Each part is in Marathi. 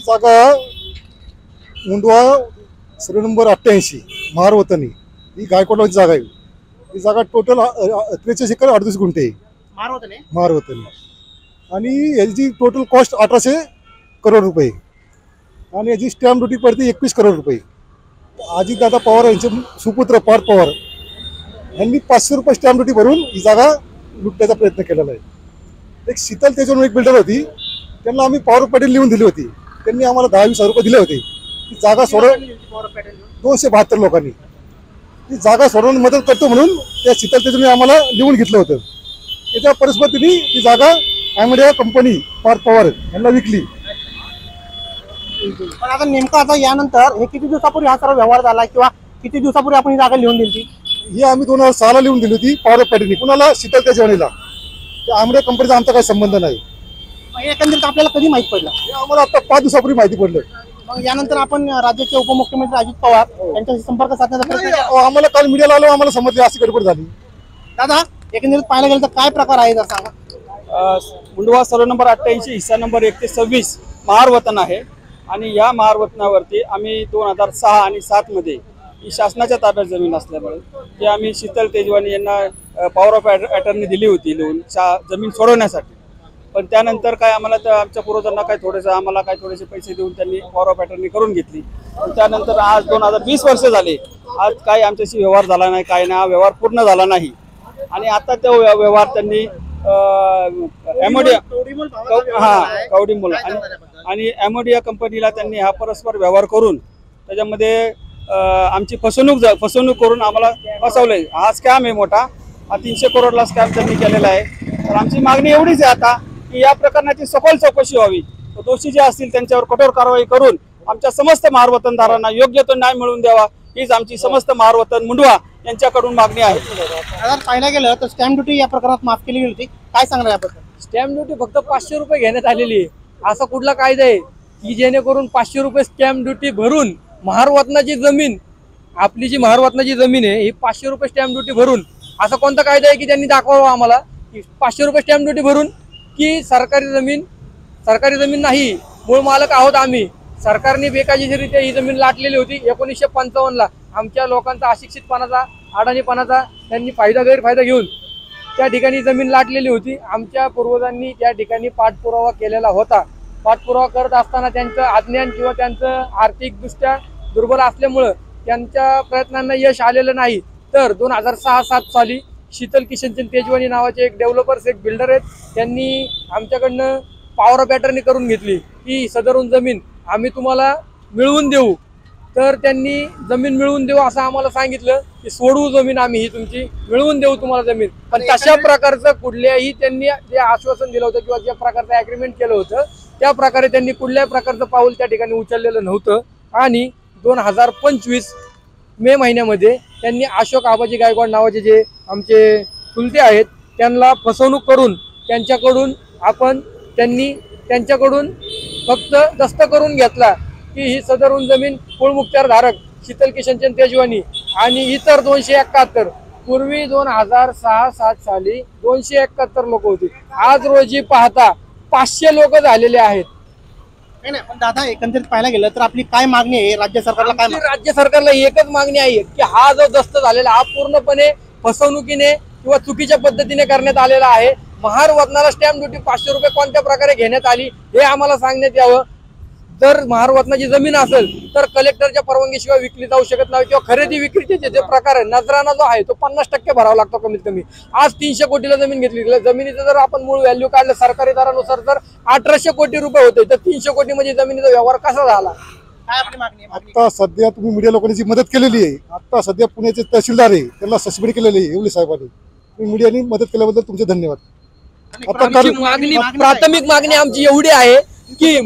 जागा मुंडवा सर्वे नंबर 88 महारवतनी ही गायकवाडची जागा आहे। ही जागा टोटल 43 एकर 38 गुंठे आहे महारवतनी आणि याची टोटल कॉस्ट 1800 करोड रुपये आणि याची स्टॅम्प ड्युटी पडते 21 करोड रुपये। अजितदादा पवार यांचे सुपुत्र पार्थ पवार यांनी 500 रुपये स्टॅम्प ड्युटी भरून ही जागा लुटण्याचा प्रयत्न केलेला आहे। एक शीतल तेजवन एक बिल्डर होती, त्यांना आम्ही पॉवर पॅटर्न लिहून दिली होती, त्यांनी आम्हाला 10-20 रुपये दिले होते। ती जागा सोडवून 272 लोकांनी ती जागा सोडवून मदत करतो म्हणून त्या शीतल तेजवने आम्हाला लिहून घेतलं होतं। त्याच्या परिस्थितीने ती जागा ॲमेडिया कंपनी पार्थ पवार यांना विकली। पण आता नेमकं आता यानंतर हे किती दिवसापूर्वी हा सर्व व्यवहार झाला किंवा किती दिवसापूर्वी आपण ही जागा लिहून दिली? ही आम्ही 2006 ला लिहून दिली होती पॉवर पॅटर्न। कुणाला? शीतल तेजवणीला। त्या ॲमेडिया कंपनीचा आमचा काही संबंध नाही। एकंदरीत आपल्याला कधी माहित पडलं? हे आम्हाला आता 5 दिवसापूर्वी माहिती पडलं। मग यानंतर आपण राज्याचे उपमुख्यमंत्री अजित पवार यांच्याशी संपर्क साधण्याचा प्रयत्न केला? आम्हाला काल मीडियाला आलो, आम्हाला समजले अशी गडबड झाली। दादा एकंदरीत पाहायला गेलं तर काय प्रकार आहे जर सांगा? मुंडवा सर्व नंबर 88 हिस्सा नंबर 1 ते 26 महारवतन आहे आणि या महारवतनावरती आम्ही 2006 आणि 7 मध्ये ही शासनाच्या ताब्यात जमीन असल्यामुळे की आम्ही शीतल तेजवानी यांना पॉवर ऑफ अटर्नी दिली होती लिहून जमीन सोडवण्यासाठी। पण त्यानंतर काय आम्हाला आमच्या पूर्वजांना काय आम्हाला थोडेसे पैसे देऊन त्यांनी पॉवर ऑफ अटर्नी करून घेतली। त्यानंतर आज 2020 वर्ष झाले, आज काय आमच्याशी व्यवहार झाला नाही, काय नाही, व्यवहार पूर्ण झाला नाही आणि आता तो व्यवहार त्यांनी कवडीमोल आणि ॲमोडिया कंपनीला त्यांनी हा परस्पर व्यवहार करून त्याच्यामध्ये आमची फसवणूक करून आम्हाला फसवलंय। हा स्कॅम आहे मोठा, हा 300 करोडला स्कॅम त्यांनी केलेला आहे। तर आमची मागणी एवढीच आहे आता की या प्रकरणाची सखोल चौकशी व्हावी, दोषी जे असतील त्यांच्यावर कठोर कारवाई करून आमच्या समस्त महारवतनदारांना योग्य तो न्याय मिळवून द्यावा, हीच आमची समस्त महारवतन मुंडवा यांच्याकडून मागणी आहे। जर पाहायला गेलं तर स्टॅम्प ड्युटी या प्रकरणात माफ केली गेली होती, काय सांगणार याबद्दल? स्टॅम्प ड्युटी फक्त 500 रुपये घेण्यात आलेली आहे। असा कुठला कायदा आहे की जेणेकरून 500 रुपये स्टॅम्प ड्युटी भरून महारवतनाची जमीन, आपली जी महारवतनाची जमीन आहे ही 500 रुपये स्टॅम्प ड्युटी भरून, असा कोणता कायदा आहे की त्यांनी दाखवावा आम्हाला की 500 रुपये स्टॅम्प ड्युटी भरून की सरकारी जमीन नाही, मूळ मालक आहोत आम्ही। सरकारने बेकायदेशीररित्या ही जमीन लाटलेली होती 1955 ला। आमच्या लोकांचा अशिक्षितपणाचा, अडाणीपणाचा त्यांनी गैरफायदा घेऊन त्या ठिकाणी जमीन लाटलेली होती। आमच्या पूर्वजांनी त्या ठिकाणी पाठपुरावा केलेला होता। पाठपुरावा करत असताना त्यांचं अज्ञान किंवा त्यांचं आर्थिकदृष्ट्या दुर्बल असल्यामुळं त्यांच्या प्रयत्नांना यश आलेलं नाही। तर 2006-7 साली शीतल किशनचंद तेजवानी नावाचे एक डेव्हलपर्स, एक बिल्डर आहेत, त्यांनी आमच्याकडनं पॉवर ऑफ अटर्नी करून घेतली की सदरून जमीन आम्ही तुम्हाला मिळवून देऊ। तर त्यांनी जमीन मिळवून देऊ असं आम्हाला सांगितलं की सोडवू जमीन, आम्ही ही तुमची मिळवून देऊ तुम्हाला जमीन। पण तशा प्रकारचं कुठल्याही त्यांनी जे आश्वासन दिलं होतं किंवा ज्या प्रकारचं ॲग्रीमेंट केलं होतं त्या प्रकारे त्यांनी कुठल्याही प्रकारचं पाऊल त्या ठिकाणी उचललेलं नव्हतं। आणि 2025 मे महिन्यामध्ये त्यांनी अशोक आबाजी गायकवाड नावाचे जे आमचे चुलते आहेत त्यांना फसवणूक करून त्यांच्याकडून फक्त दस्त करून घेतला की ही सदरून जमीन कुळमुक्त्यार धारक शीतल किशनचंद तेजवानी आणि इतर 271, पूर्वी 2006-7 साली 271 लोक होती, आज रोजी पाहता 500 लोक झालेले आहेत। पण दादा एकंदरीत पाहायला गेलं तर आपली काय मागणी आहे राज्य सरकारला? काय राज्य सरकारला एकच मागणी आहे की हा जो दस्त झालेला हा पूर्णपणे फसवणुकीने किंवा चुकीच्या पद्धतीने करण्यात आलेला आहे। महारवतनाला स्टॅम्प ड्युटी 500 रुपये कोणत्या प्रकारे घेण्यात आली हे आम्हाला सांगण्यात यावं। जर महारवतनाची जमीन असेल तर कलेक्टरच्या परवानगीशिवाय विकली जाऊ शकत नाही किंवा खरेदी विक्रीचे जे प्रकार आहे, नजराना जो आहे तो 50% भरावा लागतो कमीत कमी। आज 300 कोटीला जमीन घेतली, जमिनीचं जर आपण मूळ व्हॅल्यू काढलं सरकारी दरानुसार तर 1800 कोटी रुपये होते, तर 300 कोटी म्हणजे जमिनीचा व्यवहार कसा झाला? काय आपली मागणी आहे? आता सध्या तुम्ही मीडिया लोकांनी जी मदत केलेली आहे, आता सध्या पुण्याचे तहसीलदार आहे त्यांना सस्पेंड केलेले आहे येवले साहेबांनी, तुम्ही मीडियाने मदत केल्याबद्दल तुमचे धन्यवाद। प्राथमिक मागणी आमची एवढी आहे की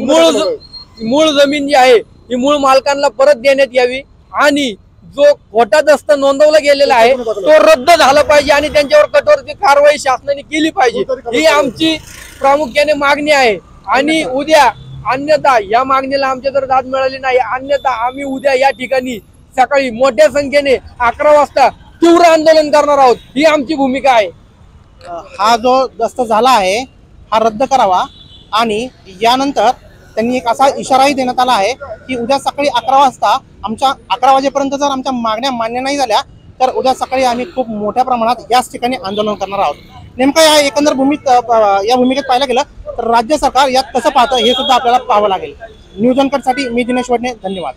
मूळ जमीन जी आहे ही मूळ मालकांना परत देण्यात यावी आणि जो खोटा दस्त नोंदवला गेलेला आहे तो रद्द झाला पाहिजे आणि त्यांच्यावर कठोर कारवाई शासनाने केली पाहिजे, ही आमची प्रामुख्याने मागणी आहे। आणि उद्या अन्यथा या मागणीला आमच्या जर दाद मिळाली नाही, अन्यथा आम्ही उद्या या ठिकाणी सकाळी मोठ्या संख्येने 11 वाजता तीव्र आंदोलन करणार आहोत, ही आमची भूमिका आहे। हा जो दस्त झाला आहे हा रद्द करावा आणि यानंतर त्यांनी एक असा इशाराही देण्यात आला आहे की उद्या सकाळी 11 वाजता आमच्या 11 वाजेपर्यंत जर आमच्या मागण्या मान्य नाही झाल्या तर उद्या सकाळी आम्ही खूप मोठ्या प्रमाणात याच ठिकाणी आंदोलन करणार आहोत. नेमकं या एकंदर या भूमिकेत पाहायला गेलं तर राज्य सरकार यात कसं पाहतं हे सुद्धा आपल्याला पाहावं लागेल. न्यूज अनकटसाठी मी दिनेश वडणे, धन्यवाद.